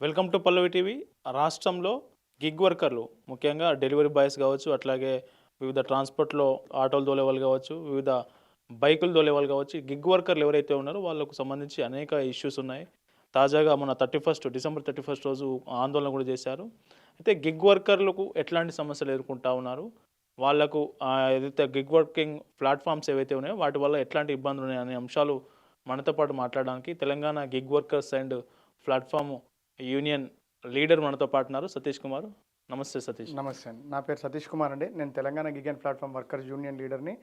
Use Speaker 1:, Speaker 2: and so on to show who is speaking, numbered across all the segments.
Speaker 1: Welcome to Pallavi TV. రాష్ట్రంలో gig వర్కర్లు ముఖ్యంగా డెలివరీ బాయ్స్ కావచ్చు, అట్లాగే వివిధ ట్రాన్స్‌పోర్ట్‌లో ఆటోలు తోలేవాళ్ళు కావచ్చు, వివిధ బైకులు తోలేవాళ్ళు కావచ్చు. ఈ గిగ్ వర్కర్లు ఎవరైతే ఉన్నారో వాళ్ళకు సంబంధించి అనేక ఇష్యూస్ ఉన్నాయి. తాజాగా మొన్న డిసెంబర్ 31 రోజు ఆందోళన కూడా చేశారు. అయితే గిగ్ వర్కర్లకు ఎట్లాంటి సమస్యలు ఎదుర్కొంటా ఉన్నారు? వాళ్ళకు ఏదైతే గిగ్ వర్కింగ్ ప్లాట్‌ఫామ్స్ ఏవైతే ఉన్నాయో వాటి వల్ల ఎట్లాంటి ఇబ్బందులు ఉన్నాయి అనే అంశాలు మనతో పాటు మాట్లాడడానికి Telangana gig workers and platform union leader మనతో పాటు ఉన్నారు సతీష్ కుమార్. నమస్తే సతీష్.
Speaker 2: నమస్తే అండి. నా పేరు సతీష్ కుమార్ అండి. నేను Telangana gig and platform workers union లీడర్ని.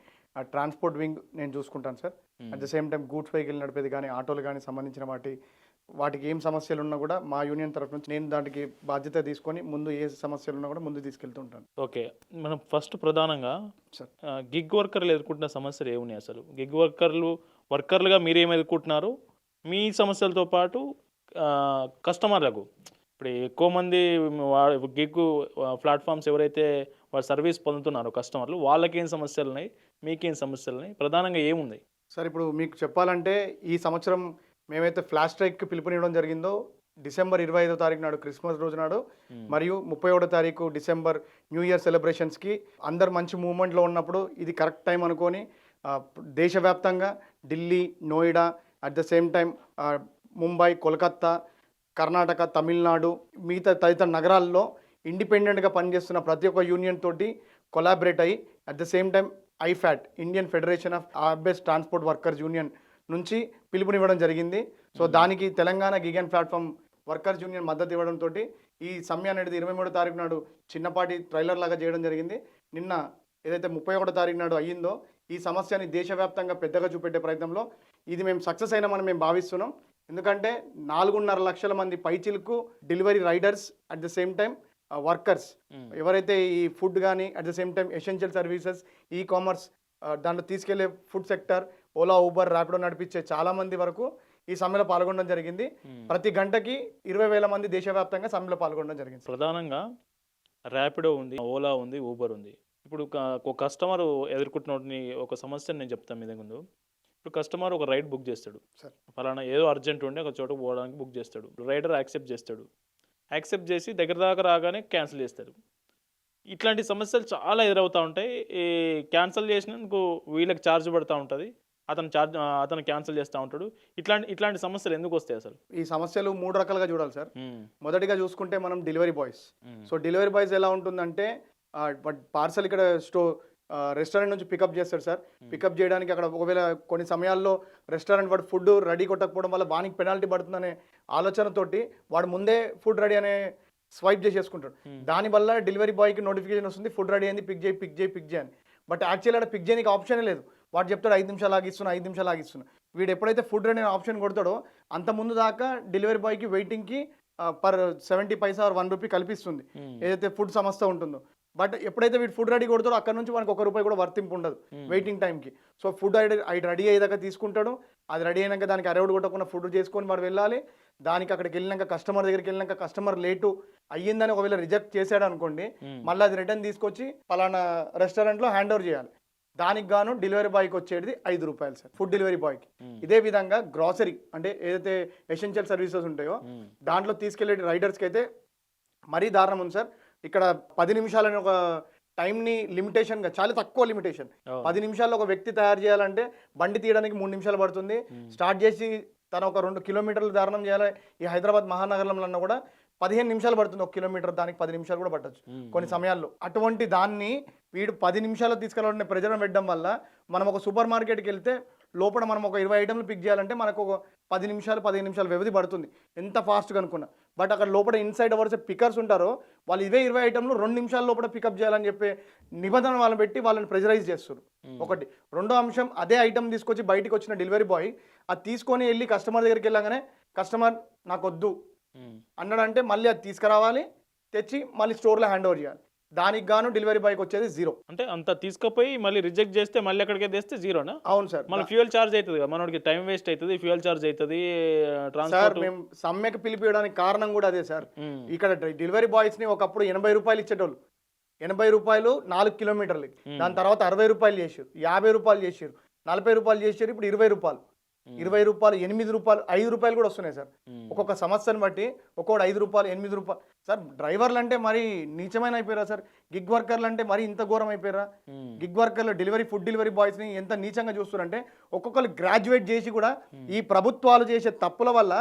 Speaker 2: ట్రాన్స్పోర్ట్ వింగ్ నేను చూసుకుంటాను sir. At the same time goods vehicle నడిపేది కానీ ఆటోలు కానీ సంబంధించిన వాటికి ఏం సమస్యలు ఉన్నా కూడా మా యూనియన్ తరఫు నుంచి నేను దానికి బాధ్యత తీసుకొని ముందు ఏ సమస్యలు ఉన్నా కూడా ముందు తీసుకెళ్తూ ఉంటాను.
Speaker 1: ఓకే, మనం ఫస్ట్ ప్రధానంగా
Speaker 2: సార్
Speaker 1: గిగ్ వర్కర్లు ఎదుర్కొంటున్న సమస్యలు ఏమున్నాయి? అసలు గిగ్ వర్కర్లుగా మీరేం ఎదుర్కొంటున్నారు? మీ సమస్యలతో పాటు కస్టమర్లకు ఇప్పుడు ఎక్కువ మంది గిగ్ ప్లాట్ఫామ్స్ ఎవరైతే వాళ్ళ సర్వీస్ పొందుతున్నారో కస్టమర్లు, వాళ్ళకేం సమస్యలు ఉన్నాయి, మీకేం సమస్యలు ఉన్నాయి, ప్రధానంగా ఏముంది?
Speaker 2: సార్ ఇప్పుడు మీకు చెప్పాలంటే ఈ సంవత్సరం మేమైతే ఫ్లాష్ స్ట్రైక్కి పిలుపునివ్వడం జరిగిందో డిసెంబర్ 25వ తారీఖు నాడు క్రిస్మస్ రోజు నాడు మరియు 31వ తారీఖు డిసెంబర్ న్యూ ఇయర్ సెలబ్రేషన్స్కి అందరు మంచి మూమెంట్లో ఉన్నప్పుడు ఇది కరెక్ట్ టైం అనుకొని దేశవ్యాప్తంగా Delhi, Noida, at the same time Mumbai, Kolkata, Karnataka, Tamil Nadu మిగతా తదితర నగరాల్లో ఇండిపెండెంట్గా పనిచేస్తున్న ప్రతి ఒక్క యూనియన్ తోటి కొలాబరేట్ అయ్యి at the same time IFAT Indian federation of ఆర్బెస్ ట్రాన్స్పోర్ట్ వర్కర్స్ యూనియన్ నుంచి పిలుపునివ్వడం జరిగింది. సో దానికి Telangana gig and platform workers union మద్దతు ఇవ్వడంతో ఈ సమ్మె అనేది 23వ తారీఖు నాడు చిన్నపాటి ట్రైలర్ లాగా చేయడం జరిగింది. నిన్న ఏదైతే 31వ తారీఖు నాడు అయ్యిందో ఈ సమస్యని దేశవ్యాప్తంగా పెద్దగా చూపెట్టే ప్రయత్నంలో ఇది మేము సక్సెస్ అయినామని మేము భావిస్తున్నాం. ఎందుకంటే 4.5 లక్షల మంది పైచిలకు delivery riders at the same time workers ఎవరైతే ఈ ఫుడ్ కానీ at the same time essential services, e commerce దాంట్లో తీసుకెళ్లే food sector, Ola, Uber, Rapido నడిపించే చాలా మంది వరకు ఈ సమ్మెలో పాల్గొనడం జరిగింది. ప్రతి గంటకి 20,000 మంది దేశవ్యాప్తంగా సమ్మెలో పాల్గొనడం జరిగింది.
Speaker 1: ప్రధానంగా ర్యాపిడో ఉంది, ఓలా ఉంది, ఊబర్ ఉంది. ఇప్పుడు ఒక కస్టమర్ ఎదుర్కొంటున్న ఒక సమస్యను నేను చెప్తాను మీ దగ్గర ముందు. ఇప్పుడు కస్టమర్ ఒక రైడ్ బుక్ చేస్తాడు,
Speaker 2: సార్
Speaker 1: ఫలానా ఏదో అర్జెంట్ ఉండి ఒక చోటకు పోవడానికి బుక్ చేస్తాడు. రైడర్ యాక్సెప్ట్ చేస్తాడు, యాక్సెప్ట్ చేసి దగ్గర దాకా రాగానే క్యాన్సిల్ చేస్తాడు. ఇట్లాంటి సమస్యలు చాలా ఎదురవుతూ ఉంటాయి. ఈ క్యాన్సిల్ చేసినందుకు వీళ్ళకి ఛార్జ్ పడుతూ ఉంటుంది, అతను క్యాన్సిల్ చేస్తూ ఉంటాడు. ఇట్లాంటి సమస్యలు ఎందుకు వస్తాయి అసలు?
Speaker 2: ఈ సమస్యలు 3 రకాలుగా చూడాలి సార్. మొదటిగా చూసుకుంటే మనం delivery boys. So delivery boys ఎలా ఉంటుందంటే పార్సల్ ఇక్కడ రెస్టారెంట్ నుంచి పికప్ చేస్తాడు సార్. పికప్ చేయడానికి అక్కడ ఒకవేళ కొన్ని సమయాల్లో రెస్టారెంట్ వాడు ఫుడ్ రెడీ కొట్టకపోవడం వల్ల వానికి పెనాల్టీ పడుతుందనే ఆలోచనతోటి వాడు ముందే ఫుడ్ రెడీ అనే స్వైప్ చేసేసుకుంటాడు. దానివల్ల డెలివరీ బాయ్కి నోటిఫికేషన్ వస్తుంది, ఫుడ్ రెడీ అయింది, పిక్ చేయి అని. బట్ యాక్చువల్లీ అక్కడ పిక్ చేయడానికి ఆప్షనే లేదు. వాడు చెప్తాడు 5 నిమిషాలు ఆగిస్తున్నా. వీడు ఎప్పుడైతే ఫుడ్ రెడీ అనే ఆప్షన్ కొడతాడో అంత ముందు దాకా డెలివరీ బాయ్కి వెయిటింగ్కి పర్ 70 పైసా ఆర్ 1 రూపీ కల్పిస్తుంది ఏదైతే ఫుడ్ సంస్థ ఉంటుందో. బట్ ఎప్పుడైతే వీడు ఫుడ్ రెడీ కొడతాడో అక్కడ నుంచి మనకు 1 రూపాయి కూడా వర్తింపు ఉండదు వెయిటింగ్ టైంకి. సో ఫుడ్ రెడీ అయ్యేదాకా తీసుకుంటాడు. అది రెడీ అయినాక దానికి అరౌడ్ కొట్టకుండా ఫుడ్ చేసుకొని వాడు వెళ్ళాలి. దానికి అక్కడికి వెళ్ళినాక కస్టమర్ దగ్గరికి వెళ్ళినాక కస్టమర్ లేటు అయ్యిందని ఒకవేళ రిజెక్ట్ చేశాడు అనుకోండి, మళ్ళీ అది రిటర్న్ తీసుకొచ్చి పలానా రెస్టారెంట్లో హ్యాండ్ ఓవర్ చేయాలి. దానికి గాను డెలివరీ బాయ్కి వచ్చేది 5 రూపాయలు సార్, ఫుడ్ డెలివరీ బాయ్కి. ఇదే విధంగా గ్రాసరీ అంటే ఏదైతే ఎసెన్షియల్ సర్వీసెస్ ఉంటాయో దాంట్లో తీసుకెళ్లే రైడర్స్కి అయితే మరీ దారుణం ఉంది సార్. ఇక్కడ 10 నిమిషాలని ఒక టైంని లిమిటేషన్గా, చాలా తక్కువ లిమిటేషన్. 10 నిమిషాల్లో ఒక వ్యక్తి తయారు చేయాలంటే బండి తీయడానికి 3 నిమిషాలు పడుతుంది. స్టార్ట్ చేసి తను ఒక 2 కిలోమీటర్లు దారుణం చేయాలి. ఈ హైదరాబాద్ మహానగరంలో కూడా 15 నిమిషాలు పడుతుంది. 1 కిలోమీటర్ దానికి 10 నిమిషాలు కూడా పట్టచ్చు కొన్ని సమయాల్లో. అటువంటి దాన్ని వీడు 10 నిమిషాలు తీసుకెళ్ళాలనే ప్రెజర్ పెట్టడం వల్ల మనం ఒక సూపర్ మార్కెట్కి వెళ్తే లోపల మనం ఒక 20 ఐటమ్లు పిక్ చేయాలంటే మనకు ఒక 10 నిమిషాలు 15 నిమిషాలు వ్యవధి పడుతుంది, ఎంత ఫాస్ట్గా అనుకున్నా. బట్ అక్కడ లోపల ఇన్సైడ్ అవర్స్ పికర్స్ ఉంటారో వాళ్ళు ఇవే 20 ఐటమ్లు 2 నిమిషాల లోపల పికప్ చేయాలని చెప్పే నిబంధన వాళ్ళని పెట్టి వాళ్ళని ప్రెజరైజ్ చేస్తారు. ఒకటి. రెండో అంశం, అదే ఐటమ్ తీసుకొచ్చి బయటికి వచ్చిన డెలివరీ బాయ్ అది తీసుకొని వెళ్ళి కస్టమర్ దగ్గరికి వెళ్ళగానే కస్టమర్ నాకు వద్దు అన్నాడంటే మళ్ళీ అది తీసుకురావాలి, తెచ్చి మళ్ళీ స్టోర్లో హ్యాండ్ ఓవర్ చేయాలి. దానికి గాను డెలివరీ బాయ్కి వచ్చేది 0.
Speaker 1: అంటే అంత తీసుకుపోయి మళ్ళీ రిజెక్ట్ చేస్తే మళ్ళీ ఎక్కడికి తెస్తే 0నా?
Speaker 2: అవును సార్.
Speaker 1: మళ్ళీ ఫ్యూయల్ ఛార్జ్ అవుతుంది కదా, మనకి టైం వేస్ట్ అవుతుంది, ఫ్యూయల్ ఛార్జ్ అవుతుంది.
Speaker 2: సార్ మేము సమ్మెకు పిలిపియడానికి కారణం కూడా అదే సార్. ఇక్కడ డెలివరీ బాయ్స్ని ఒకప్పుడు 80 రూపాయలు ఇచ్చేటోళ్ళు, 80 రూపాయలు 4 కిలోమీటర్లకి. దాని తర్వాత 60 రూపాయలు చేసారు, 50 రూపాయలు చేసారు, 40 రూపాయలు చేసారు, ఇప్పుడు 20 రూపాయలు. రూపాయలు, 8 రూపాయలు, 5 రూపాయలు కూడా వస్తున్నాయి సార్. ఒక్కొక్క సమస్యను బట్టి ఒక్కొక్కటి 5 రూపాయలు, 8 రూపాయలు. సార్ డ్రైవర్లు అంటే మరి నీచమైన అయిపోయారా సార్? గిగ్ వర్కర్లు అంటే మరి ఇంత ఘోరం అయిపోయారా? గిగ్ వర్కర్లు ఫుడ్ డెలివరీ బాయ్స్ని ఎంత నీచంగా చూస్తున్నారంటే ఒక్కొక్కరు గ్రాడ్యుయేట్ చేసి కూడా ఈ ప్రభుత్వాలు చేసే తప్పుల వల్ల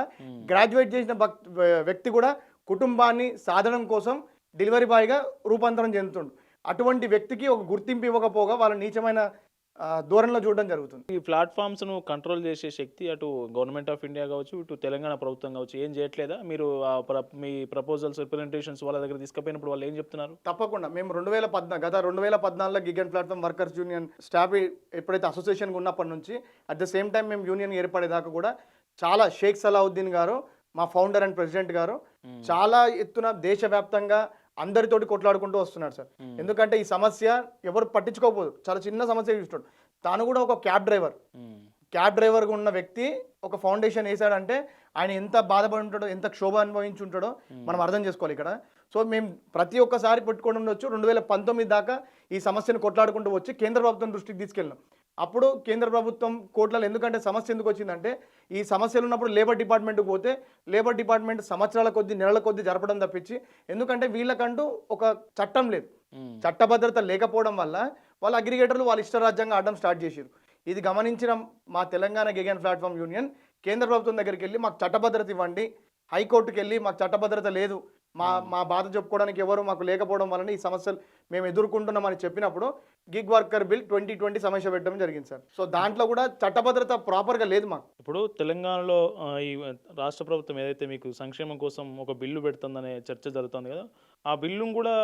Speaker 2: గ్రాడ్యుయేట్ చేసిన వ్యక్తి కూడా కుటుంబాన్ని సాధనం కోసం డెలివరీ బాయ్గా రూపాంతరం చెందుతుండు. అటువంటి వ్యక్తికి ఒక గుర్తింపు ఇవ్వకపోగా వాళ్ళ నీచమైన ధోరణిలో చూడడం జరుగుతుంది.
Speaker 1: ఈ ప్లాట్ఫామ్స్ను కంట్రోల్ చేసే శక్తి అటు గవర్నమెంట్ ఆఫ్ ఇండియా కావచ్చు, ఇటు తెలంగాణ ప్రభుత్వం కావచ్చు ఏం చేయట్లేదా? మీరు మీ ప్రపోజల్స్ రిప్రజెంటేషన్స్ వాళ్ళ దగ్గర తీసుకుపోయినప్పుడు వాళ్ళు ఏం చెప్తున్నారు?
Speaker 2: తప్పకుండా మేము 2014లో gig and platform workers union staff ఎప్పుడైతే అసోసియేషన్ ఉన్నప్పటి నుంచి అట్ ద సేమ్ టైం మేము యూనియన్ ఏర్పడేదాకా కూడా చాలా షేక్ సలావుద్దీన్ గారు మా ఫౌండర్ అండ్ ప్రెసిడెంట్ గారు చాలా ఎత్తున దేశవ్యాప్తంగా అందరితోటి కొట్లాడుకుంటూ వస్తున్నాడు సార్. ఎందుకంటే ఈ సమస్య ఎవరు పట్టించుకోకపోదు, చాలా చిన్న సమస్య చూస్తాడు. తాను కూడా ఒక క్యాబ్ డ్రైవర్గా ఉన్న వ్యక్తి ఒక ఫౌండేషన్ వేసాడంటే ఆయన ఎంత బాధపడి ఉంటాడో, ఎంత క్షోభ అనుభవించి ఉంటాడో మనం అర్థం చేసుకోవాలి ఇక్కడ. సో మేము ప్రతి ఒక్కసారి పెట్టుకోవడం వచ్చు 2019 దాకా ఈ సమస్యను కొట్లాడుకుంటూ వచ్చి కేంద్ర ప్రభుత్వం దృష్టికి తీసుకెళ్ళినాం. అప్పుడు కేంద్ర ప్రభుత్వం కోర్టులలో ఎందుకంటే సమస్య ఎందుకు వచ్చిందంటే ఈ సమస్యలు ఉన్నప్పుడు లేబర్ డిపార్ట్మెంట్కి పోతే లేబర్ డిపార్ట్మెంట్ సంవత్సరాల కొద్దీ నెలల కొద్దీ జరపడం తప్పించి, ఎందుకంటే వీళ్ళకంటూ ఒక చట్టం లేదు, చట్టభద్రత లేకపోవడం వల్ల వాళ్ళ అగ్రిగేటర్లు వాళ్ళ ఇష్టరాజ్యంగా ఆడడం స్టార్ట్ చేశారు. ఇది గమనించిన మా Telangana gig and platform union కేంద్ర ప్రభుత్వం దగ్గరికి వెళ్ళి మాకు చట్టభద్రత ఇవ్వండి, హైకోర్టుకి వెళ్ళి మాకు చట్టభద్రత లేదు, మా బాధ చెప్పుకోవడానికి ఎవరు మాకు లేకపోవడం వలన ఈ సమస్యలు మేము ఎదుర్కొంటున్నామని చెప్పినప్పుడు గిగ్ వర్కర్ బిల్ 2020 సమస్య పెట్టడం జరిగింది సార్. సో దాంట్లో కూడా చట్టభద్రత ప్రాపర్గా లేదు మాకు.
Speaker 1: ఇప్పుడు తెలంగాణలో ఈ రాష్ట్ర ప్రభుత్వం ఏదైతే మీకు సంక్షేమం కోసం ఒక బిల్లు పెడుతుందనే చర్చ జరుగుతుంది కదా, ఆ బిల్లును కూడా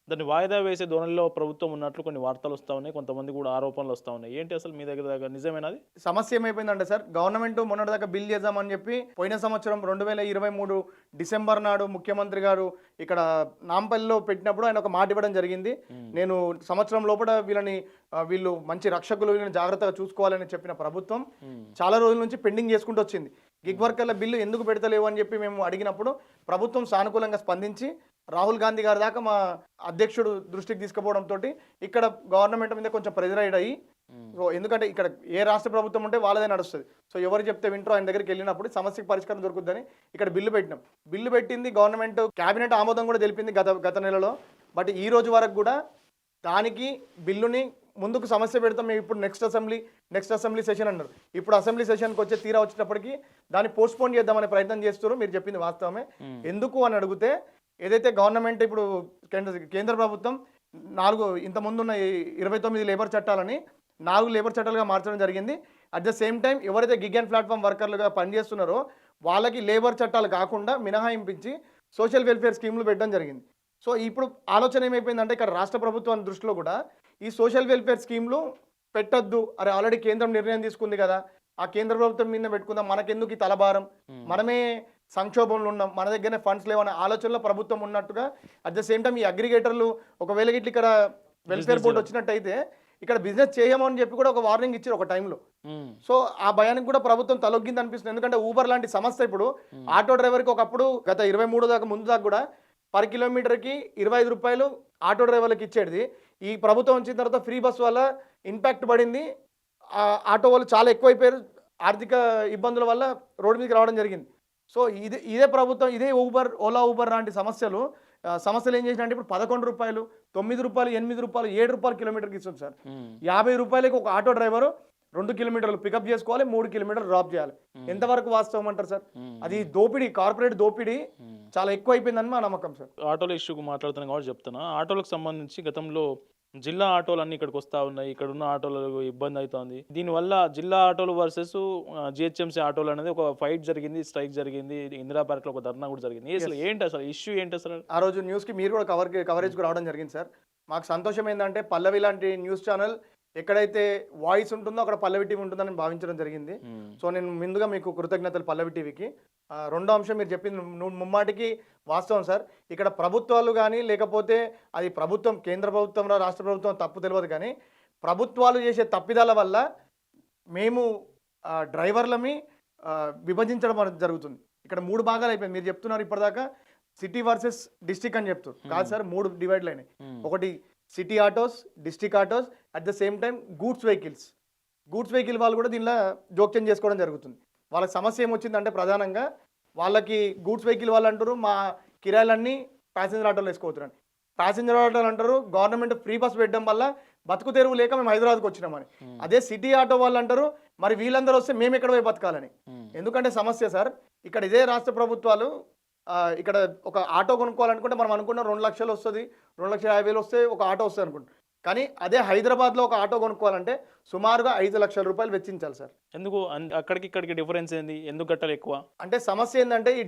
Speaker 1: దాన్ని వాయిదా వేసే ధోరణిలో ప్రభుత్వం ఉన్నట్లు కొన్ని వార్తలు వస్తూ ఉన్నాయి, కొంతమంది కూడా ఆరోపణలు వస్తూ ఉన్నాయి. ఏంటి అసలు మీ దగ్గర నిజమేనది?
Speaker 2: సమస్య ఏమైపోయిందంటే సార్, గవర్నమెంట్ మొన్నటిదాకా బిల్ చేద్దామని చెప్పి పోయిన సంవత్సరం 2023 డిసెంబర్ నాడు ముఖ్యమంత్రి గారు ఇక్కడ నాంపల్లిలో పెట్టినప్పుడు ఆయన ఒక మాట ఇవ్వడం జరిగింది. నేను సంవత్సరం లోపల వీళ్ళు మంచి రక్షకులు, వీళ్ళని జాగ్రత్తగా చూసుకోవాలని చెప్పిన ప్రభుత్వం చాలా రోజుల నుంచి పెండింగ్ చేసుకుంటూ వచ్చింది. గిగ్ వర్కర్ల బిల్లు ఎందుకు పెడతలేవు అని చెప్పి మేము అడిగినప్పుడు ప్రభుత్వం సానుకూలంగా స్పందించి రాహుల్ గాంధీ గారి దాకా మా అధ్యక్షుడు దృష్టికి తీసుకుపోవడంతో ఇక్కడ గవర్నమెంట్ మీద కొంచెం ప్రెజర్ అయ్యి, సో ఎందుకంటే ఇక్కడ ఏ రాష్ట్ర ప్రభుత్వం ఉంటే వాళ్ళదే నడుస్తుంది. సో ఎవరు చెప్తే వింటారో ఆయన దగ్గరికి వెళ్ళినప్పుడు సమస్యకు పరిష్కారం దొరుకుతుందని ఇక్కడ బిల్లు పెట్టినాం. బిల్లు పెట్టింది గవర్నమెంట్, క్యాబినెట్ ఆమోదం కూడా తెలిపింది గత నెలలో. బట్ ఈ రోజు వరకు కూడా దానికి బిల్లుని ముందుకు సమస్య పెడతాం మేము ఇప్పుడు నెక్స్ట్ అసెంబ్లీ సెషన్ అన్నారు. ఇప్పుడు అసెంబ్లీ సెషన్కి వచ్చే తీరా వచ్చేటప్పటికి దాన్ని పోస్ట్పోన్ చేద్దామనే ప్రయత్నం చేస్తున్నారు. మీరు చెప్పింది వాస్తవమే. ఎందుకు అని అడిగితే ఏదైతే గవర్నమెంట్ ఇప్పుడు కేంద్ర ప్రభుత్వం ఇంతకుముందున్న 29 లేబర్ చట్టాలని 4 లేబర్ చట్టాలుగా మార్చడం జరిగింది. అట్ ద సేమ్ టైం ఎవరైతే గిగ్ అండ్ ప్లాట్ఫామ్ వర్కర్లుగా పనిచేస్తున్నారో వాళ్ళకి లేబర్ చట్టాలు కాకుండా మినహాయింపించి సోషల్ వెల్ఫేర్ స్కీమ్లు పెట్టడం జరిగింది. సో ఇప్పుడు ఆలోచన ఏమైపోయిందంటే ఇక్కడ రాష్ట్ర ప్రభుత్వాన్ని దృష్టిలో కూడా ఈ సోషల్ వెల్ఫేర్ స్కీమ్లు పెట్టొద్దు, అరే ఆల్రెడీ కేంద్రం నిర్ణయం తీసుకుంది కదా, ఆ కేంద్ర ప్రభుత్వం మీద పెట్టుకుందాం, మనకెందుకు ఈ తలభారం, మనమే సంక్షోభంలో ఉన్నాం, మన దగ్గరనే ఫండ్స్ లేవనే ఆలోచనలో ప్రభుత్వం ఉన్నట్టుగా. అట్ ద సేమ్ టైం ఈ అగ్రిగేటర్లు ఒకవేళ ఇట్లా ఇక్కడ వెల్ఫేర్ బోర్డు వచ్చినట్టయితే ఇక్కడ బిజినెస్ చేయమని చెప్పి కూడా ఒక వార్నింగ్ ఇచ్చారు ఒక టైంలో. సో ఆ భయానికి కూడా ప్రభుత్వం తలొగ్గింది అనిపిస్తుంది. ఎందుకంటే ఊబర్ లాంటి సంస్థ ఇప్పుడు ఆటో డ్రైవర్కి ఒకప్పుడు గత 23 దాకా ముందు దాకా కూడా పర్ కిలోమీటర్కి 25 రూపాయలు ఆటో డ్రైవర్లకు ఇచ్చేది. ఈ ప్రభుత్వం వచ్చిన తర్వాత ఫ్రీ బస్ వల్ల ఇంపాక్ట్ పడింది, ఆటో వాళ్ళు చాలా ఎక్కువైపోయారు, ఆర్థిక ఇబ్బందుల వల్ల రోడ్డు మీదకి రావడం జరిగింది. సో ఇదే ప్రభుత్వం ఇదే ఓలా ఊబర్ లాంటి సమస్యలు ఏం చేసినట్టు ఇప్పుడు 11 రూపాయలు, 9 రూపాయలు, 8 రూపాయలు, 7 రూపాయలు కిలోమీటర్కి ఇస్తుంది సార్. 50 రూపాయలకి ఒక ఆటో డ్రైవరు 2 కిలోమీటర్లు పికప్ చేసుకోవాలి, 3 కిలోమీటర్లు డ్రాప్ చేయాలి. ఎంతవరకు వాస్తవం అంటారు సార్? అది దోపిడీ, కార్పొరేట్ దోపిడీ చాలా ఎక్కువ అయిపోయిందని మా నమ్మకం సార్.
Speaker 1: ఆటోల ఇష్యూకు మాట్లాడుతున్నాం కాబట్టి చెప్తున్నా. ఆటోలకు సంబంధించి గతంలో జిల్లా ఆటోలు అన్నీ ఇక్కడికి వస్తూ ఉన్నాయి, ఇక్కడ ఉన్న ఆటోలకు ఇబ్బంది అవుతుంది. దీనివల్ల జిల్లా ఆటోలు వర్సెస్ జిహెచ్ఎంసీ ఆటోలు అనేది ఒక ఫైట్ జరిగింది, స్ట్రైక్ జరిగింది, ఇందిరా పార్క్లో ఒక ధర్నా కూడా జరిగింది. అసలు ఏంటి అసలు ఇష్యూ ఏంటి అసలు?
Speaker 2: ఆ రోజు న్యూస్కి మీరు కూడా కవరేజ్కి రావడం జరిగింది సార్. మాకు సంతోషం ఏంటంటే పల్లవి లాంటి న్యూస్ ఛానల్ ఎక్కడైతే వాయిస్ ఉంటుందో అక్కడ పల్లవి టీవీ ఉంటుందని భావించడం జరిగింది. సో నేను ముందుగా మీకు కృతజ్ఞతలు పల్లవి టీవీకి. రెండో అంశం మీరు చెప్పింది ముమ్మాటికి వాస్తవం సార్. ఇక్కడ ప్రభుత్వాలు కానీ లేకపోతే అది ప్రభుత్వం, కేంద్ర ప్రభుత్వం, రాష్ట్ర ప్రభుత్వం తప్పు తెలియదు, కానీ ప్రభుత్వాలు చేసే తప్పిదాల వల్ల మేము డ్రైవర్లని విభజించడం జరుగుతుంది. ఇక్కడ 3 భాగాలు అయిపోయింది. మీరు చెప్తున్నారు ఇప్పటిదాకా సిటీ వర్సెస్ డిస్టిక్ అని చెప్తారు, కాదు సార్, 3 డివైడ్లు అయినాయి. ఒకటి city autos, district autos, at the same time goods vehicles. Goods vehicle వాళ్ళు కూడా దీనిలో జోక్యం చేసుకోవడం జరుగుతుంది. వాళ్ళకి సమస్య ఏమొచ్చిందంటే ప్రధానంగా వాళ్ళకి గూడ్స్ వెహికల్ వాళ్ళు అంటారు మా కిరాయిలన్నీ ప్యాసింజర్ ఆటోలు వేసుకోవచ్చురని. ప్యాసింజర్ ఆటోలు అంటారు గవర్నమెంట్ ఫ్రీ బస్ పెట్టడం వల్ల బతుకు తెరువు లేక మేము హైదరాబాద్కి వచ్చినామని. అదే సిటీ ఆటో వాళ్ళు అంటారు మరి వీళ్ళందరూ వస్తే మేము ఎక్కడ పోయి బతకాలని. ఎందుకంటే సమస్య సార్, ఇక్కడ ఇదే రాష్ట్ర ప్రభుత్వాలు ఇక్కడ ఒక ఆటో కొనుక్కోవాలనుకుంటే మనం అనుకున్న 2 లక్షలు వస్తుంది, 2,50,000 వస్తే ఒక ఆటో వస్తుంది అనుకుంటాం. కానీ అదే హైదరాబాద్లో ఒక ఆటో కొనుక్కోవాలంటే సుమారుగా 5 లక్షల రూపాయలు వెచ్చించాలి సార్.
Speaker 1: ఎందుకు అక్కడికి ఇక్కడికి డిఫరెన్స్ ఏంది? ఎందుకు కట్టాలి ఎక్కువ?
Speaker 2: అంటే సమస్య ఏంటంటే ఈ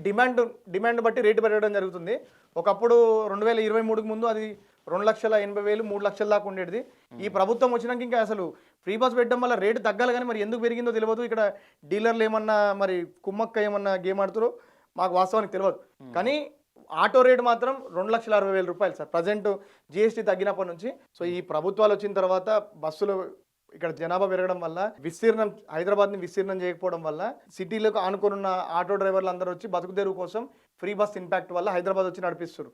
Speaker 2: డిమాండ్ బట్టి రేటు పెరగడం జరుగుతుంది. ఒకప్పుడు 2023కి ముందు అది 2,80,000 3 లక్షల దాకా ఉండేది. ఈ ప్రభుత్వం వచ్చినాక ఇంకా అసలు ఫ్రీ బస్ పెట్టడం వల్ల రేటు తగ్గాలి కానీ మరి ఎందుకు పెరిగిందో తెలియదు. ఇక్కడ డీలర్లు ఏమన్నా మరి కుమ్మక్క ఏమన్నా గేమ్ ఆడుతారో మాకు వాస్తవానికి తెలియదు. కానీ ఆటో రేటు మాత్రం 2,60,000 రూపాయలు సార్ ప్రజెంట్ జిఎస్టీ తగ్గినప్పటి నుంచి. సో ఈ ప్రభుత్వాలు వచ్చిన తర్వాత బస్సులు ఇక్కడ జనాభా పెరగడం వల్ల హైదరాబాద్ని విస్తీర్ణం చేయకపోవడం వల్ల సిటీలకు ఆనుకున్న ఆటో డ్రైవర్లు అందరూ వచ్చి బతుకు తెరువు కోసం ఫ్రీ బస్ ఇంపాక్ట్ వల్ల హైదరాబాద్ వచ్చి నడిపిస్తారు.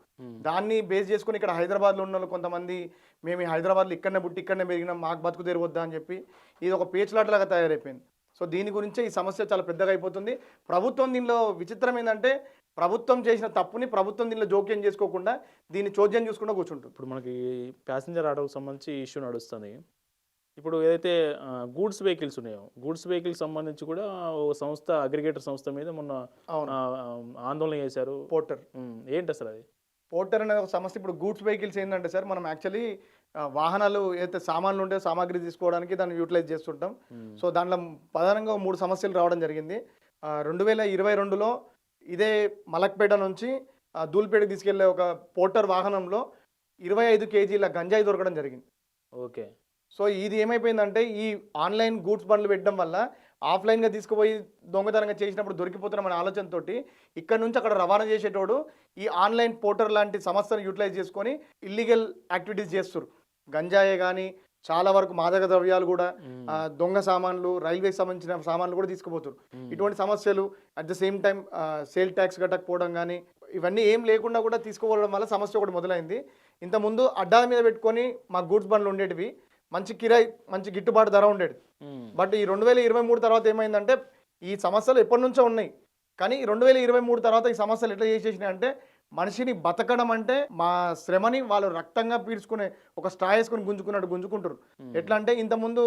Speaker 2: దాన్ని బేస్ చేసుకుని ఇక్కడ హైదరాబాద్లో ఉన్న కొంతమంది మేము హైదరాబాద్లో ఇక్కడనే పుట్టి ఇక్కడనే పెరిగినాం మాకు బతుకు తెరువు వద్దా అని చెప్పి ఇది ఒక పేచులాటలాగా తయారైపోయింది. సో దీని గురించే ఈ సమస్య చాలా పెద్దగా అయిపోతుంది. ప్రభుత్వం దీనిలో విచిత్రం ఏంటంటే ప్రభుత్వం చేసిన తప్పుని ప్రభుత్వం దీనిలో జోక్యం చేసుకోకుండా దీన్ని చోద్యం చూసుకుంటూ కూర్చుంటుంది.
Speaker 1: ఇప్పుడు మనకి ప్యాసింజర్ ఆటోకి సంబంధించి ఇష్యూ నడుస్తుంది. ఇప్పుడు ఏదైతే గూడ్స్ వెహికల్స్ ఉన్నాయో గూడ్స్ వెహికల్స్ సంబంధించి కూడా ఒక సంస్థ అగ్రిగేటర్ సంస్థ మీద మొన్న ఆందోళన చేశారు.
Speaker 2: పోర్టర్
Speaker 1: ఏంటి అసలు అది?
Speaker 2: పోర్టర్ అనే ఒక సమస్య. ఇప్పుడు గూడ్స్ వెహికల్స్ ఏంటంటే సార్ మనం యాక్చువల్లీ వాహనాలు ఏదైతే సామాన్లు ఉంటే సామాగ్రి తీసుకోవడానికి దాన్ని యూటిలైజ్ చేస్తుంటాం. సో దాంట్లో ప్రధానంగా 3 సమస్యలు రావడం జరిగింది. 2022లో ఇదే మలక్పేట నుంచి దూల్పేటకి తీసుకెళ్లే ఒక పోర్టర్ వాహనంలో 25 కేజీల గంజాయి దొరకడం జరిగింది.
Speaker 1: ఓకే.
Speaker 2: సో ఇది ఏమైపోయిందంటే ఈ ఆన్లైన్ గూడ్స్ బండ్లు పెట్టడం వల్ల ఆఫ్లైన్గా తీసుకుపోయి దొంగతనంగా చేసినప్పుడు దొరికిపోతున్నామనే ఆలోచనతోటి ఇక్కడ నుంచి అక్కడ రవాణా చేసేటోడు ఈ ఆన్లైన్ పోర్టర్ లాంటి సంస్థను యూటిలైజ్ చేసుకొని ఇల్లీగల్ యాక్టివిటీస్ చేస్తారు. గంజాయే కానీ చాలా వరకు మాదక ద్రవ్యాలు కూడా దొంగ సామాన్లు రైల్వేకి సంబంధించిన సామాన్లు కూడా తీసుకుపోతారు. ఇటువంటి సమస్యలు at the same time sale tax కట్టకపోవడం కానీ ఇవన్నీ ఏం లేకుండా కూడా తీసుకుపోవడం వల్ల సమస్య ఒకటి మొదలైంది. ఇంతకుముందు అడ్డాల మీద పెట్టుకొని మా గూడ్స్ బండ్లు ఉండేటివి మంచి కిరాయి మంచి గిట్టుబాటు ధర ఉండేది. బట్ ఈ 2023 తర్వాత ఏమైందంటే ఈ సమస్యలు ఎప్పటి నుంచో ఉన్నాయి. కానీ 2023 తర్వాత ఈ సమస్యలు ఎట్లా చేసేసినాయి అంటే మనిషిని బతకడం అంటే మా శ్రమని వాళ్ళు రక్తంగా పీల్చుకునే ఒక స్ట్రా వేసుకొని గుంజుకున్నట్టు గుంజుకుంటారు. ఎట్లా అంటే ఇంతకుముందు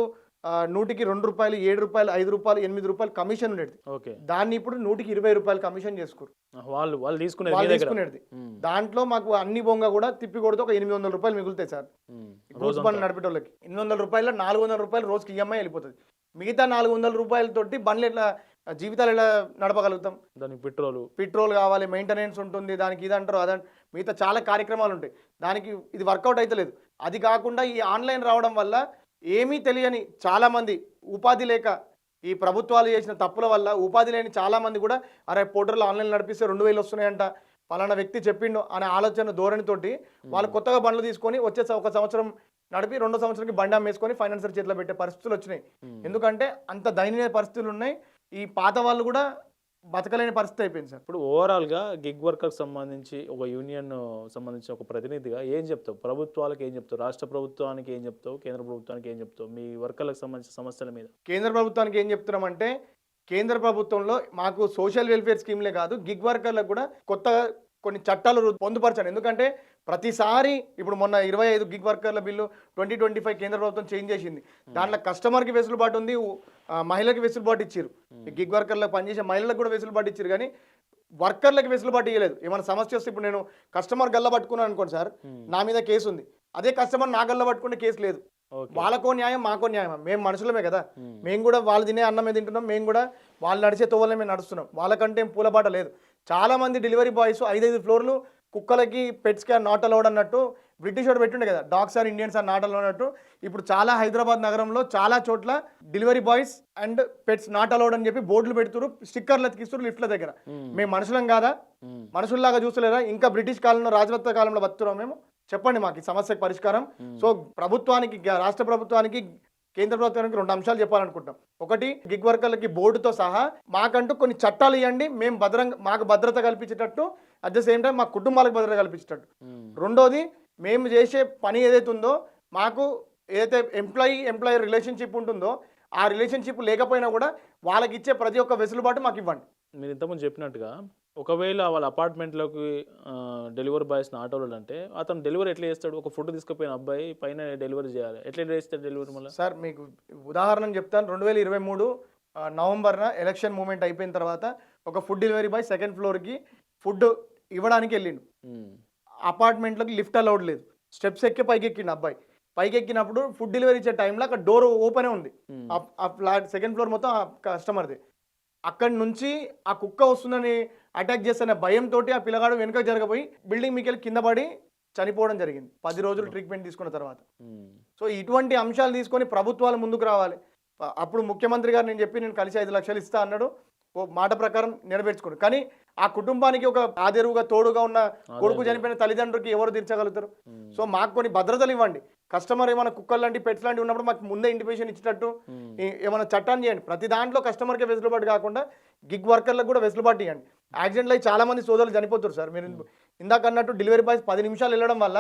Speaker 2: 100కి 2 రూపాయలు 7 రూపాయలు 5 రూపాయలు 8 రూపాయలు కమిషన్ ఉండేది. దాన్ని ఇప్పుడు 100కి 20 రూపాయలు కమిషన్ చేసుకోరు వాళ్ళు తీసుకునేది. దాంట్లో మాకు అన్ని బొంగ కూడా తిప్పి కొడితే ఒక 800 రూపాయలు మిగులుతాయి సార్ గూడ్స్ బండ్లు నడిపేటోళ్ళకి. 800 రూపాయల 400 రూపాయలు రోజుకి ఈఎంఐ వెళ్ళిపోతుంది. మిగతా 400 రూపాయలతోటి బండ్లు ఎట్లా జీవితాలు ఎలా నడపగలుగుతాం? దానికి పెట్రోల్ కావాలి, మెయింటెనెన్స్ ఉంటుంది, దానికి ఇదంటారు అదంటారు, మిగతా చాలా కార్యక్రమాలు ఉంటాయి. దానికి ఇది వర్కౌట్ అయితే లేదు. అది కాకుండా ఈ ఆన్లైన్ రావడం వల్ల ఏమీ తెలియని చాలామంది ఉపాధి లేక ఈ ప్రభుత్వాలు చేసిన తప్పుల వల్ల ఉపాధి లేని చాలామంది కూడా అరే పోర్టర్లు ఆన్లైన్ నడిపిస్తే 2,000 వస్తున్నాయంట పలానా వ్యక్తి చెప్పిండు అనే ఆలోచన ధోరణితోటి వాళ్ళు కొత్తగా బండ్లు తీసుకొని వచ్చే 1 సంవత్సరం నడిపి 2వ సంవత్సరానికి బండి అమ్మేసుకొని ఫైనాన్సర్ చేతిలో పెట్టే పరిస్థితులు వచ్చినాయి. ఎందుకంటే అంత దయనీయ పరిస్థితులు ఉన్నాయి. ఈ పాత వాళ్ళు కూడా బతకలేని పరిస్థితి అయిపోయింది సార్.
Speaker 1: ఇప్పుడు ఓవరాల్గా గిగ్ వర్కర్కి సంబంధించి ఒక యూనియన్ సంబంధించి ఒక ప్రతినిధిగా ఏం చెప్తావు? ప్రభుత్వాలకు ఏం చెప్తావు? రాష్ట్ర ప్రభుత్వానికి ఏం చెప్తావు? కేంద్ర ప్రభుత్వానికి ఏం చెప్తావు? మీ వర్కర్లకు సంబంధించిన సమస్యల మీద
Speaker 2: కేంద్ర ప్రభుత్వానికి ఏం చెప్తున్నామంటే కేంద్ర ప్రభుత్వంలో మాకు సోషల్ వెల్ఫేర్ స్కీమ్లే కాదు గిగ్ వర్కర్లకు కూడా కొత్తగా కొన్ని చట్టాలు పొందుపరచాను. ఎందుకంటే ప్రతిసారి ఇప్పుడు మొన్న 25 గిగ్ వర్కర్ల బిల్లు 2025 కేంద్ర ప్రభుత్వం చేంజ్ చేసింది. దాంట్లో కస్టమర్కి వెసులుబాటు ఉంది, మహిళలకు వెసులుబాటు ఇచ్చారు. గిగ్ వర్కర్లకు పనిచేసే మహిళలకు కూడా వెసులుబాటు ఇచ్చారు. కానీ వర్కర్లకు వెసులుబాటు ఇవ్వలేదు. ఏమైనా సమస్య వస్తే ఇప్పుడు నేను కస్టమర్ గల్ల పట్టుకున్నాను అనుకోండి సార్, నా మీద కేసు ఉంది. అదే కస్టమర్ నా గల్ల పట్టుకుంటే కేసు లేదు. వాళ్ళకో న్యాయం మాకో న్యాయం. మేము మనుషులమే కదా, మేము కూడా వాళ్ళు తినే అన్నమే తింటున్నాం, మేము కూడా వాళ్ళు నడిచే తోవలే మేము నడుస్తున్నాం. వాళ్ళకంటే ఏం పూలబాట లేదు. చాలామంది డెలివరీ బాయ్స్ 5 ఫ్లోర్లు కుక్కలకి పెట్స్కి నాట్ అలౌడ్ అన్నట్టు బ్రిటిష్ వాడు పెట్టుండే కదా, dogs are Indians are not allowed అన్నట్టు. ఇప్పుడు చాలా హైదరాబాద్ నగరంలో చాలా చోట్ల delivery boys and pets not allowed అని చెప్పి బోర్డులు పెడుతున్నారు, స్టిక్కర్లు అతికిస్తారు లిఫ్ట్ల దగ్గర. మేము మనుషులం కాదా? మనుషుల్లాగా చూస్తలేరా? ఇంకా బ్రిటిష్ కాలంలో రాజవత్వ కాలంలో బతుకుతున్నాం మేము? చెప్పండి మాకు ఈ సమస్యకు పరిష్కారం. సో ప్రభుత్వానికి, రాష్ట్ర ప్రభుత్వానికి, కేంద్ర ప్రభుత్వానికి 2 అంశాలు చెప్పాలనుకుంటాం. ఒకటి, గిగ్ వర్కర్లకి బోర్డుతో సహా మాకంటూ కొన్ని చట్టాలు ఇవ్వండి, మేము మాకు భద్రత కల్పించేటట్టు, అట్ ద సేమ్ టైం మా కుటుంబాలకు భద్రత కల్పించేటట్టు. రెండోది, మేము చేసే పని ఏదైతే ఉందో మాకు ఏదైతే ఎంప్లాయర్ రిలేషన్షిప్ ఉంటుందో ఆ రిలేషన్షిప్ లేకపోయినా కూడా వాళ్ళకి ఇచ్చే ప్రతి ఒక్క వెసులుబాటు మాకు ఇవ్వండి.
Speaker 1: మీరు ఇంతకుముందు చెప్పినట్టుగా ఒకవేళ వాళ్ళ అపార్ట్మెంట్లోకి డెలివరీ బాయ్స్ని ఆటోలు అంటే అతను డెలివరీ ఎట్లా చేస్తాడు? ఒక ఫుడ్ తీసుకుపోయిన అబ్బాయి పైన డెలివరీ చేయాలి, ఎట్లా చేస్తాడు డెలివరీ మళ్ళీ?
Speaker 2: సార్ మీకు ఉదాహరణ చెప్తాను. 2023 నవంబర్న ఎలక్షన్ మూమెంట్ అయిపోయిన తర్వాత ఒక ఫుడ్ డెలివరీ బాయ్ సెకండ్ ఫ్లోర్కి ఫుడ్ ఇవ్వడానికి వెళ్ళిండు. అపార్ట్మెంట్లోకి లిఫ్ట్ అలౌడ్ లేదు, స్టెప్స్ ఎక్కి పైకి ఎక్కిండు అబ్బాయి. పైకి ఎక్కినప్పుడు ఫుడ్ డెలివరీ ఇచ్చే టైంలో అక్కడ డోర్ ఓపెనే ఉంది, ఆ ఫ్లాట్ సెకండ్ ఫ్లోర్ మొత్తం కస్టమర్ది. అక్కడి నుంచి ఆ కుక్క వస్తుందని అటాక్ చేస్తున్న భయంతో ఆ పిల్లగాడు వెనుక జరగబోయి బిల్డింగ్ మీకెళ్ళి కింద పడి చనిపోవడం జరిగింది 10 రోజులు ట్రీట్మెంట్ తీసుకున్న తర్వాత. సో ఇటువంటి అంశాలు తీసుకొని ప్రభుత్వాలు ముందుకు రావాలి. అప్పుడు ముఖ్యమంత్రి గారు నేను కలిసి 5 లక్షలు ఇస్తా అన్నాడు, ఓ మాట ప్రకారం నెరవేర్చుకోండి. కానీ ఆ కుటుంబానికి ఒక ఆదరువుగా తోడుగా ఉన్న కొడుకు చనిపోయిన తల్లిదండ్రులకి ఎవరు తీర్చగలుగుతారు? సో మాకు కొన్ని భద్రతలు ఇవ్వండి. కస్టమర్ ఏమైనా కుక్కలు లాంటి పెట్స్ లాంటివి ఉన్నప్పుడు మాకు ముందే ఇంటిమేషన్ ఇచ్చినట్టు ఏమైనా చట్టాన్ని చేయండి. ప్రతి దాంట్లో కస్టమర్కే వెసులుబాటు కాకుండా గిగ్ వర్కర్లకు కూడా వెసులుబాటు ఇవ్వండి. యాక్సిడెంట్లు అయి చాలా మంది సోదరులు చనిపోతారు సార్. మీరు ఇందాక అన్నట్టు డెలివరీ బాయ్స్ 10 నిమిషాలు వెళ్ళడం వల్ల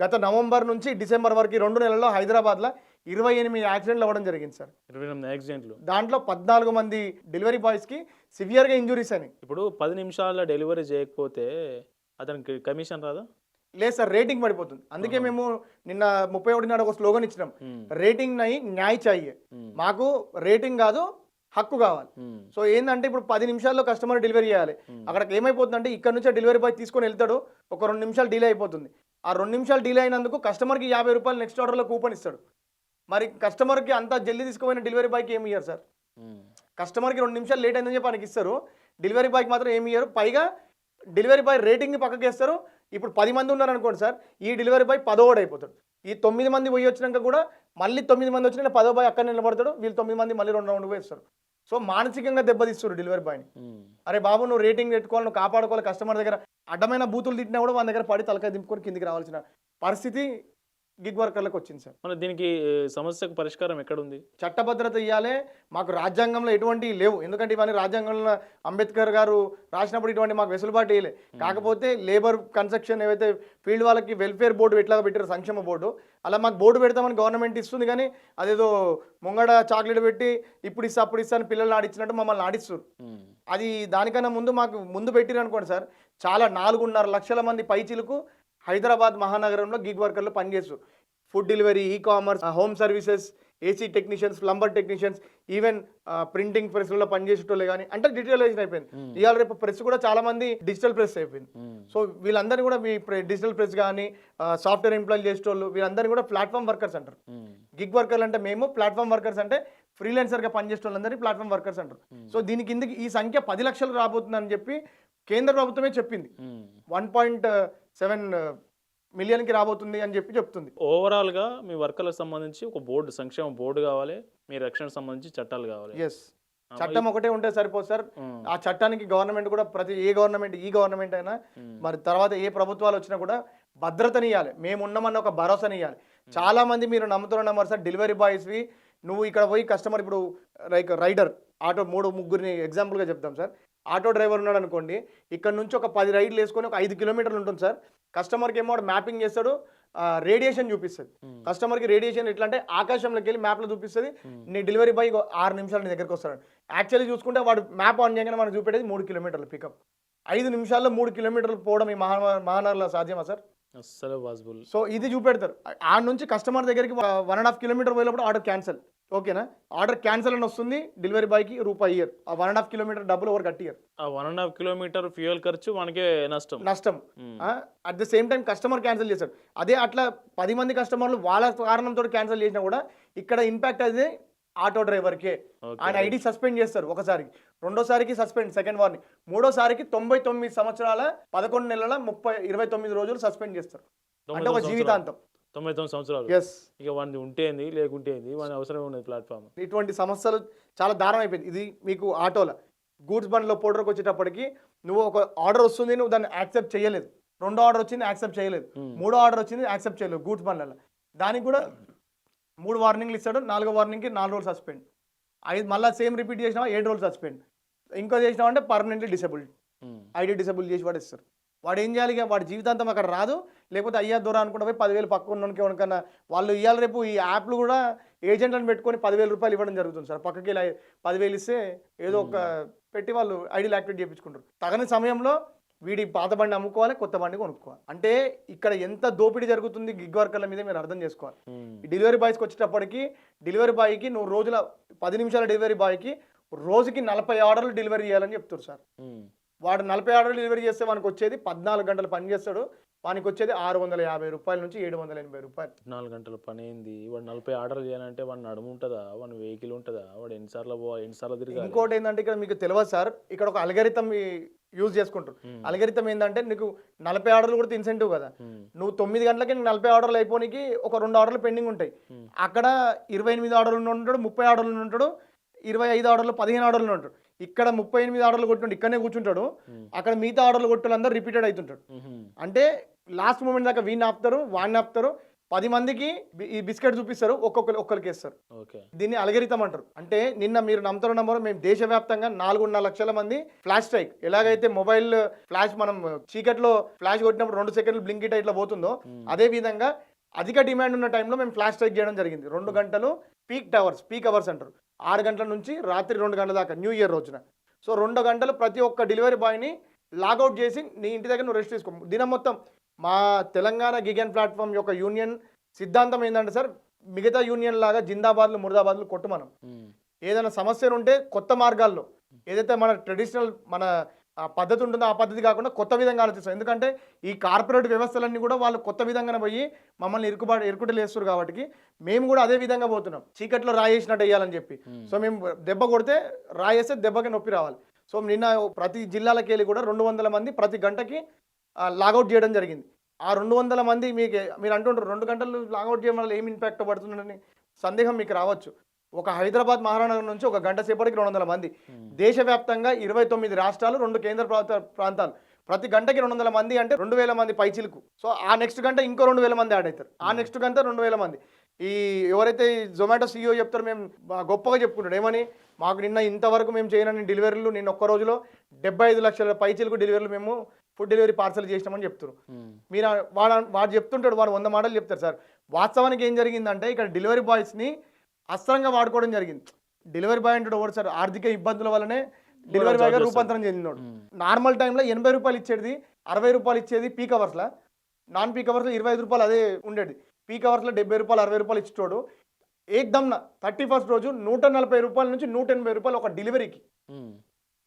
Speaker 2: గత నవంబర్ నుంచి డిసెంబర్ వరకు 2 నెలల్లో హైదరాబాద్లో 28 యాక్సిడెంట్లు అవ్వడం జరిగింది సార్.
Speaker 1: 28 యాక్సిడెంట్లు,
Speaker 2: దాంట్లో 14 మంది డెలివరీ బాయ్స్కి సివియర్గా ఇంజురీస్ అని.
Speaker 1: ఇప్పుడు 10 నిమిషాల్లో డెలివరీ చేయకపోతే అతనికి కమిషన్ రాదా?
Speaker 2: లేదు సార్, రేటింగ్ పడిపోతుంది. అందుకే మేము నిన్న 31 నాడు ఒక స్లోగన్ ఇచ్చినాం, రేటింగ్ నై న్యాయ్ చాయ్యే. మాకు రేటింగ్ కాదు, హక్కు కావాలి. సో ఏంటంటే ఇప్పుడు 10 నిమిషాల్లో కస్టమర్ డెలివరీ చేయాలి. అక్కడికి ఏమైపోతుందంటే ఇక్కడ నుంచి డెలివరీ బాయ్ తీసుకొని వెళ్తాడు, ఒక 2 నిమిషాలు డిలే అయిపోతుంది. ఆ 2 నిమిషాలు డిలే అయినందుకు కస్టమర్కి 50 రూపాయలు నెక్స్ట్ ఆర్డర్లో కూపన్ ఇస్తాడు. మరి కస్టమర్కి అంతా జల్దీ తీసుకుపోయిన డెలివరీ బాయ్కి ఏమి ఇయ్యారు సార్? కస్టమర్కి 2 నిమిషాలు లేట్ అయిందని చెప్పి ఆయనకి ఇస్తారు, డెలివరీ బాయ్కి మాత్రం ఏమి ఇయ్యారు. పైగా డెలివరీ బాయ్ రేటింగ్ని పక్కకి వేస్తారు. ఇప్పుడు 10 మంది ఉన్నారనుకోండి సార్, ఈ డెలివరీ బాయ్ 10వ అయిపోతాడు. ఈ 9 మంది పోయి వచ్చినాక కూడా మళ్ళీ 9 మంది వచ్చినా 10వ బాయ్ అక్కడ నిలబడతాడు, వీళ్ళు 9 మంది మళ్ళీ 2 రౌండ్ వేస్తారు. సో మానసికంగా దెబ్బతీస్తారు డెలివరీ బాయ్ని. అరే బాబు నువ్వు రేటింగ్ పెట్టుకోవాలి, నువ్వు కాపాడుకోవాలి. కస్టమర్ దగ్గర అడ్డమైన బూతులు తిట్టినా కూడా వాళ్ళ దగ్గర పడి తలకాయ దింపుకొని కిందికి రావాల్సిన పరిస్థితి గిగ్ వర్కర్లకు వచ్చింది సార్.
Speaker 1: మరి దీనికి సమస్యకు పరిష్కారం ఎక్కడుంది?
Speaker 2: చట్టభద్రత ఇవ్వాలి. మాకు రాజ్యాంగంలో ఎటువంటి లేవు, ఎందుకంటే ఇవన్నీ రాజ్యాంగంలో అంబేద్కర్ గారు రాసినప్పుడు ఇటువంటి మాకు వెసులుబాటు ఇవ్వలే. కాకపోతే లేబర్ కన్స్ట్రక్షన్ ఏవైతే ఫీల్డ్ వాళ్ళకి వెల్ఫేర్ బోర్డు ఎట్లాగా పెట్టారు, సంక్షేమ బోర్డు, అలా మాకు బోర్డు పెడతామని గవర్నమెంట్ ఇస్తుంది. కానీ అదేదో ముంగడ చాక్లెట్ పెట్టి ఇప్పుడు ఇస్తా అప్పుడు ఇస్తా అని పిల్లల్ని ఆడిచ్చినట్టు మమ్మల్ని ఆడిస్తారు. అది దానికన్నా ముందు పెట్టిరు అనుకోండి సార్, చాలా 4.5 లక్షల మంది పైచిలకు హైదరాబాద్ మహానగరంలో గిగ్ వర్కర్లు పనిచేస్తారు. Food delivery, e commerce, home services, AC technicians, plumber technicians, even printing ప్రెస్లలో పనిచేసేటోళ్ళే. కానీ అంటే డిజిటలైజేషన్ అయిపోయింది. ఇవాళ రేపు ప్రెస్ కూడా చాలా మంది డిజిటల్ ప్రెస్ అయిపోయింది. సో వీళ్ళందరినీ కూడా మీ డిజిటల్ ప్రెస్ కానీ సాఫ్ట్వేర్ ఎంప్లాయ్ చేసేటోళ్ళు వీళ్ళందరినీ కూడా ప్లాట్ఫామ్ వర్కర్స్ అంటారు. గిగ్ వర్కర్లు అంటే మేము, ప్లాట్ఫామ్ వర్కర్స్ అంటే ఫ్రీలాన్సర్గా పనిచేసే వాళ్ళందరినీ ప్లాట్ఫామ్ వర్కర్స్ అంటారు. సో దీని కిందకి ఈ సంఖ్య 10 లక్షలు రాబోతుందని చెప్పి కేంద్ర ప్రభుత్వమే చెప్పింది. 1.7 మిలియన్కి రాబోతుంది అని చెప్పి చెప్తుంది.
Speaker 1: ఓవరాల్గా మీ వర్కర్లకు సంబంధించి ఒక బోర్డు, సంక్షేమ బోర్డు కావాలి, మీ రక్షణకు సంబంధించి చట్టాలు కావాలి.
Speaker 2: ఎస్, చట్టం ఒకటే ఉంటే సరిపోదు సార్. ఆ చట్టానికి గవర్నమెంట్ కూడా ఈ గవర్నమెంట్ అయినా మరి తర్వాత ఏ ప్రభుత్వాలు వచ్చినా కూడా భద్రతని ఇవ్వాలి, మేము ఉన్నామన్న ఒక భరోసాని ఇవ్వాలి. చాలా మంది మీరు నమ్ముతున్నారు సార్, డెలివరీ బాయ్స్వి నువ్వు ఇక్కడ పోయి కస్టమర్ ఇప్పుడు లైక్ రైడర్ ఆటో 3-3 ఎగ్జాంపుల్గా చెప్తాం సార్. ఆటో డ్రైవర్ ఉన్నాడు అనుకోండి, ఇక్కడ నుంచి ఒక 10 రైడ్లు వేసుకొని ఒక 5 కిలోమీటర్లు ఉంటుంది సార్. కస్టమర్కి ఏమో మ్యాపింగ్ చేస్తాడు, రేడియేషన్ చూపిస్తుంది. కస్టమర్కి రేడియేషన్ ఎట్లా అంటే ఆకాశంలోకి వెళ్ళి మ్యాప్లో చూపిస్తుంది. నీ డెలివరీ బాయ్ 6 నిమిషాలు నీ దగ్గరకు వస్తాడు. యాక్చువల్లీ చూసుకుంటే వాడు మ్యాప్ ఆన్ చేయగానే మనకు చూపెట్టేది 3 కిలోమీటర్లు పికప్. 5 నిమిషాల్లో 3 కిలోమీటర్లు పోవడం ఈ మహానగరంలో సాధ్యమా సార్?
Speaker 1: అస్సలు పాసిబుల్. సో
Speaker 2: ఇది చూపెడతారు. ఆ నుంచి కస్టమర్ దగ్గరికి 1.5 కిలోమీటర్ పోయినప్పుడు ఆర్డర్ క్యాన్సల్. ఓకేనా, ఆర్డర్ క్యాన్సల్ అని వస్తుంది, డెలివరీ బాయ్కి రూపాయి ఇయ్యరు. ఆ 1.5 కిలోమీటర్ డబ్బులు ఎవరు కట్టియరు.
Speaker 1: ఆ 1.5 కిలోమీటర్ ఫ్యూయల్ ఖర్చు మనకే నష్టం.
Speaker 2: At the same time customer cancel చేశాడు. అదే అట్లా 10 మంది కస్టమర్లు వాళ్ళ కారణంతో క్యాన్సిల్ చేసినా కూడా ఇక్కడ ఇంపాక్ట్ అదే ఆటో డ్రైవర్కే. ఆయన ఐడి సస్పెండ్ చేస్తారు ఒకసారికి, రెండోసారికి సస్పెండ్, సెకండ్ వార్నింగ్, మూడోసారికి 99 సంవత్సరాల 11 నెలల 29 రోజులు సస్పెండ్ చేస్తారు. అంటే ఒక జీవితాంతం.
Speaker 1: 99 సంవత్సరాలు.
Speaker 2: ఎస్.
Speaker 1: ఇక వాడిని ఉంటేంది లేకుంటేంది, వాడి అవసరం ఉన్నది ప్లాట్ఫామ్.
Speaker 2: ఇటువంటి సమస్యలు చాలా దారుణం అయిపోయింది. ఇది మీకు ఆటోలో గూడ్స్ బండ్లో పోర్డర్కి వచ్చేటప్పటికి నువ్వు ఒక ఆర్డర్ వస్తుంది, నువ్వు దాన్ని యాక్సెప్ట్ చేయలేదు. 2వ ఆర్డర్ వచ్చింది, యాక్సెప్ట్ చేయలేదు. 3వ ఆర్డర్ వచ్చింది, యాక్సెప్ట్ చేయలేదు గూడ్స్ బండ్లలో. దానికి కూడా 3 వార్నింగ్లు ఇస్తాడు. 4వ వార్నింగ్కి 4 రోజులు సస్పెండ్. మళ్ళీ సేమ్ రిపీట్ చేసినావా 7 రోజులు సస్పెండ్. ఇంకో చేసినావు అంటే పర్మనెంట్లీ డిసేబుల్డ్, ఐడి డిసేబుల్ చేసి పడేస్తారు. వాడు ఏం చేయాలి? ఇక వాడి జీవితాంతం అక్కడ రాదు. లేకపోతే అయ్యా దూరం అనుకుంటా పోయి 10,000 పక్కన ఉన్నోనికి ఎవరికన్నా వాళ్ళు ఇయ్యాలి. రేపు ఈ యాప్లు కూడా ఏజెంట్లను పెట్టుకొని 10,000 రూపాయలు ఇవ్వడం జరుగుతుంది సార్. పక్కకి ఇలా 10,000 ఇస్తే ఏదో ఒక పెట్టి వాళ్ళు ఐడీలు యాక్టివేట్ చేయించుకుంటారు. తగని సమయంలో వీడి పాత బండి అమ్ముకోవాలి, కొత్త బండి కొనుక్కోవాలి. అంటే ఇక్కడ ఎంత దోపిడీ జరుగుతుంది గిగ్ వర్కర్ల మీద మీరు అర్థం చేసుకోవాలి. ఈ డెలివరీ బాయ్స్కి వచ్చేటప్పటికి డెలివరీ బాయ్కి నువ్వు రోజుల 10 నిమిషాల డెలివరీ బాయ్కి రోజుకి 40 ఆర్డర్లు డెలివరీ చేయాలని చెప్తారు సార్. వాడు 40 ఆర్డర్లు డెలివరీ చేస్తే వానికి వచ్చేది 14 గంటలు పని చేస్తాడు. వానికి వచ్చేది 650 రూపాయల నుంచి 780 రూపాయలు.
Speaker 1: 4 గంటల పని అయింది. వాడు 40 ఆర్డర్ చేయాలంటే వాడు నడుము ఉంటుందా, వాడి వెహికల్ ఉంటుందా, వాడు ఎన్నిసార్లు పోవాలి, ఎన్నిసార్లు తిరగాలి.
Speaker 2: ఇంకోటి ఏంటంటే ఇక్కడ మీకు తెలియదు సార్, ఇక్కడ ఒక అల్గరిథం యూజ్ చేసుకుంటారు. అల్గరిథం ఏంటంటే నీకు 40 ఆర్డర్లు కూడా ఇన్సెంటివ్ కదా. నువ్వు 9 గంటలకి 40 ఆర్డర్లు అయిపోనికి ఒక 2 ఆర్డర్లు పెండింగ్ ఉంటాయి. అక్కడ 28 ఆర్డర్లు ఉంటాడు, 30 ఆర్డర్లు ఉంటాడు, 25 ఆర్డర్లు, 15 ఆర్డర్లు ఉంటాడు. ఇక్కడ 38 ఆర్డర్లు కొట్టుంటాడు, ఇక్కడనే కూర్చుంటాడు. అక్కడ మిగతా ఆర్డర్లు కొట్టే అందరూ రిపీటెడ్ అవుతుంటాడు. అంటే లాస్ట్ మూమెంట్ దాకా వీడిని ఆపుతారు, వాడిని ఆపుతారు. 10 మందికి ఈ బిస్కెట్ చూపిస్తారు, ఒక్కరికి ఇస్తారు. దీన్ని అల్గరిథం అంటారు. అంటే నిన్న మీరు నమ్ముతారో నమ్మరో మేము దేశవ్యాప్తంగా 4.5 లక్షల మంది ఫ్లాష్ స్ట్రైక్, ఎలాగైతే మొబైల్ ఫ్లాష్ మనం చీకట్లో ఫ్లాష్ కొట్టినప్పుడు 2 సెకండ్లు బ్లింకిట్ ఇట్లా పోతుందో అదే విధంగా అధిక డిమాండ్ ఉన్న టైంలో మేము ఫ్లాష్ స్ట్రైక్ చేయడం జరిగింది. 2 గంటలు పీక్ అవర్స్ అంటారు. 6 గంటల నుంచి రాత్రి 2 గంటల దాకా న్యూ ఇయర్ రోజున. సో 2 గంటలు ప్రతి ఒక్క డెలివరీ బాయ్ని లాగౌట్ చేసి నీ ఇంటి దగ్గర నువ్వు రెస్ట్ తీసుకో. దినం మొత్తం మా తెలంగాణ గిగ్ అండ్ ప్లాట్ఫామ్ యొక్క యూనియన్ సిద్ధాంతం ఏంటంటే సార్, మిగతా యూనియన్ లాగా జిందాబాద్లు ముర్దాబాద్లు కొట్టు. మనం ఏదైనా సమస్యలు ఉంటే కొత్త మార్గాల్లో ఏదైతే మన ట్రెడిషనల్ మన పద్ధతి ఉంటుందో ఆ పద్ధతి కాకుండా కొత్త విధంగా ఆలోచిస్తాం. ఎందుకంటే ఈ కార్పొరేట్ వ్యవస్థలన్నీ కూడా వాళ్ళు కొత్త విధంగానే పోయి మమ్మల్ని ఇరుకుటలు వేస్తారు. కాబట్టి మేము కూడా అదే విధంగా పోతున్నాం, చీకట్లో రాయేసినట్టు వేయాలని చెప్పి. సో మేము దెబ్బ కొడితే రాయేస్తే దెబ్బకి నొప్పి రావాలి. సో నిన్న ప్రతి జిల్లాలకి వెళ్ళి కూడా 200 మంది ప్రతి గంటకి లాగౌట్ చేయడం జరిగింది. ఆ 200 మంది మీరు అంటుంటారు 2 గంటలు లాగౌట్ చేయడం వల్ల ఏం ఇంపాక్ట్ పడుతుందని సందేహం మీకు రావచ్చు. ఒక హైదరాబాద్ మహానగరం నుంచి ఒక గంట సేపటికి 200 మంది, దేశవ్యాప్తంగా 29 రాష్ట్రాలు, 2 కేంద్ర ప్రాంతాలు, ప్రతి గంటకి 200 మంది అంటే 2,000 మంది పైచిలుకు. సో ఆ నెక్స్ట్ గంట ఇంకో 2,000 మంది యాడ్ అవుతారు. ఆ నెక్స్ట్ గంట 2,000 మంది. ఈ ఎవరైతే జొమాటో CEO చెప్తారో మేము గొప్పగా చెప్పుకుంటాడు ఏమని, మాకు నిన్న ఇంతవరకు మేము చేయనని డెలివరీలు నిన్న ఒక్క రోజులో 75 లక్షల పైచిలుకు డెలివరీలు మేము ఫుడ్ డెలివరీ పార్సల్ చేసినామని చెప్తారు. మీరు వాడు చెప్తుంటాడు, వాడు 100 మాటలు చెప్తారు సార్. వాస్తవానికి ఏం జరిగిందంటే ఇక్కడ డెలివరీ బాయ్స్ని అస్త్రంగా వాడుకోవడం జరిగింది. డెలివరీ బాయ్ అంటే ఒకటి సార్ ఆర్థిక ఇబ్బందుల వల్లనే డెలివరీ బాయ్గా రూపాంతరం చెందినోడు. నార్మల్ టైంలో 80 రూపాయలు ఇచ్చేది, 60 రూపాయలు ఇచ్చేది పీక్ అవర్స్లో, నాన్ పీక్ అవర్స్లో 25 రూపాయలు అదే ఉండేది. పీక్ అవర్స్లో 70 రూపాయలు 60 రూపాయలు ఇచ్చేటోడు ఏకదమ్న 31st రోజు 140 రూపాయల నుంచి 180 రూపాయలు ఒక డెలివరీకి.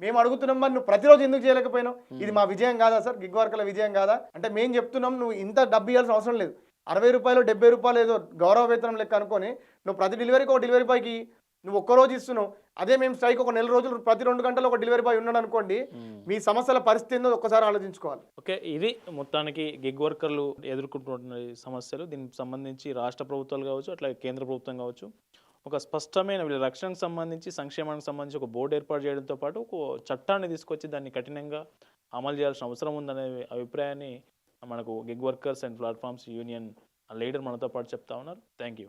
Speaker 2: మేము అడుగుతున్నాం, మరి నువ్వు ప్రతిరోజు ఎందుకు చేయలేకపోయినావు? ఇది మా విజయం కాదా సార్, గిగ్ వర్కర్ల విజయం కాదా అంటే మేము చెప్తున్నాం, నువ్వు ఇంత డబ్బు ఇవ్వాల్సిన అవసరం లేదు. 60 రూపాయలు 70 రూపాయలు ఏదో గౌరవ వేతనం లెక్క అనుకొని నువ్వు ప్రతి డెలివరీకి ఒక డెలివరీ బాయ్కి నువ్వు ఒక్కరోజు ఇస్తున్నావు. అదే మేము స్ట్రైక్ ఒక నెల రోజులు ప్రతి 2 గంటలు ఒక డెలివరీ బాయ్ ఉన్నాడు అనుకోండి, మీ సమస్యల పరిస్థితి ఏందో ఒక్కసారి ఆలోచించుకోవాలి.
Speaker 1: ఓకే, ఇది మొత్తానికి గిగ్ వర్కర్లు ఎదుర్కొంటున్న సమస్యలు. దీనికి సంబంధించి రాష్ట్ర ప్రభుత్వాలు కావచ్చు, అట్లాగే కేంద్ర ప్రభుత్వం కావచ్చు, ఒక స్పష్టమైన వీళ్ళ రక్షణకు సంబంధించి, సంక్షేమానికి సంబంధించి ఒక బోర్డు ఏర్పాటు చేయడంతో పాటు ఒక చట్టాన్ని తీసుకొచ్చి దాన్ని కఠినంగా అమలు చేయాల్సిన అవసరం ఉందనే అభిప్రాయాన్ని మనకు gig workers and platforms union leader మనతో పాటు చెప్తా ఉన్నారు. Thank you.